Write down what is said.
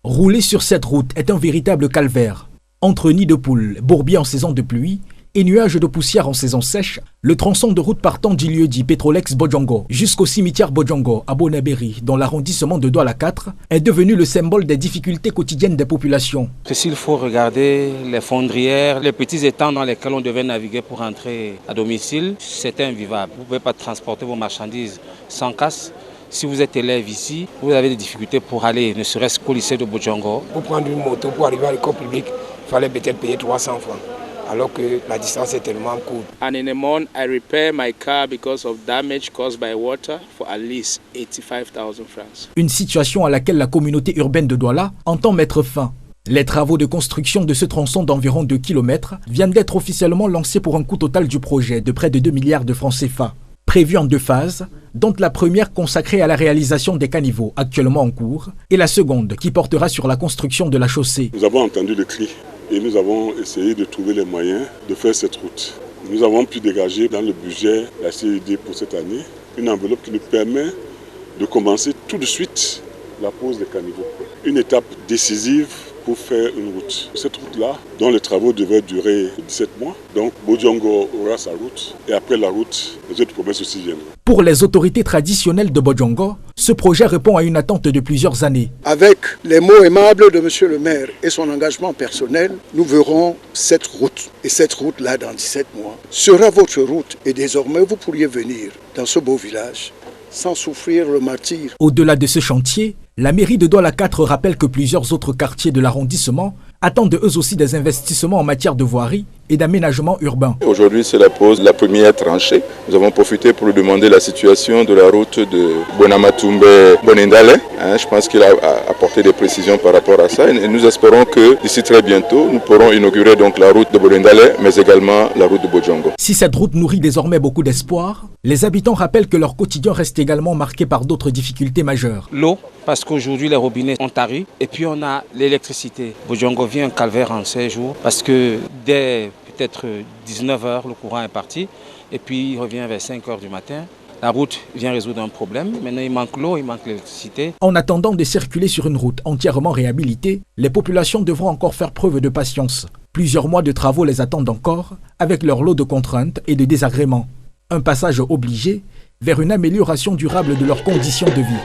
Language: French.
Rouler sur cette route est un véritable calvaire. Entre nids de poules, bourbiers en saison de pluie et nuages de poussière en saison sèche, le tronçon de route partant du lieu dit Petrolex Bodjongo jusqu'au cimetière Bodjongo à Bonabéry, dans l'arrondissement de Douala 4, est devenu le symbole des difficultés quotidiennes des populations. S'il faut regarder les fondrières, les petits étangs dans lesquels on devait naviguer pour rentrer à domicile, c'était invivable. Vous ne pouvez pas transporter vos marchandises sans casse. Si vous êtes élève ici, vous avez des difficultés pour aller, ne serait-ce qu'au lycée de Bodjongo. Pour prendre une moto, pour arriver à l'école publique, il fallait peut-être payer 300 francs. Alors que la distance est tellement courte. And in a month, I repair my car because of damage caused by water for at least 85,000 francs. Une situation à laquelle la communauté urbaine de Douala entend mettre fin. Les travaux de construction de ce tronçon d'environ 2 km viennent d'être officiellement lancés pour un coût total du projet de près de 2 milliards de francs CFA. Prévu en 2 phases, dont la première consacrée à la réalisation des caniveaux actuellement en cours et la seconde qui portera sur la construction de la chaussée. Nous avons entendu le cri et nous avons essayé de trouver les moyens de faire cette route. Nous avons pu dégager dans le budget de la CID pour cette année une enveloppe qui nous permet de commencer tout de suite la pose des caniveaux. Une étape décisive pour faire une route. Cette route-là, dont les travaux devaient durer 17 mois, donc Bodjongo aura sa route et après la route, les autres promesses aussi viendront. Pour les autorités traditionnelles de Bodjongo, ce projet répond à une attente de plusieurs années. Avec les mots aimables de M. le maire et son engagement personnel, nous verrons cette route. Et cette route-là, dans 17 mois, sera votre route. Et désormais, vous pourriez venir dans ce beau village sans souffrir le martyre. Au-delà de ce chantier, la mairie de Douala 4 rappelle que plusieurs autres quartiers de l'arrondissement attendent eux aussi des investissements en matière de voirie et d'aménagement urbain. Aujourd'hui, c'est la pose de la première tranchée. Nous avons profité pour demander la situation de la route de Bonamatumbe-Bonendale. Je pense qu'il a apporté des précisions par rapport à ça et nous espérons que d'ici très bientôt, nous pourrons inaugurer donc la route de Bonendale, mais également la route de Bodjongo. Si cette route nourrit désormais beaucoup d'espoir, les habitants rappellent que leur quotidien reste également marqué par d'autres difficultés majeures. L'eau, parce qu'aujourd'hui les robinets ont tari, et puis on a l'électricité. Bodjongo vit un calvaire en 16 jours parce que dès peut-être 19h, le courant est parti et puis il revient vers 5h du matin. La route vient résoudre un problème. Maintenant, il manque l'eau, il manque l'électricité. En attendant de circuler sur une route entièrement réhabilitée, les populations devront encore faire preuve de patience. Plusieurs mois de travaux les attendent encore, avec leur lot de contraintes et de désagréments. Un passage obligé vers une amélioration durable de leurs conditions de vie.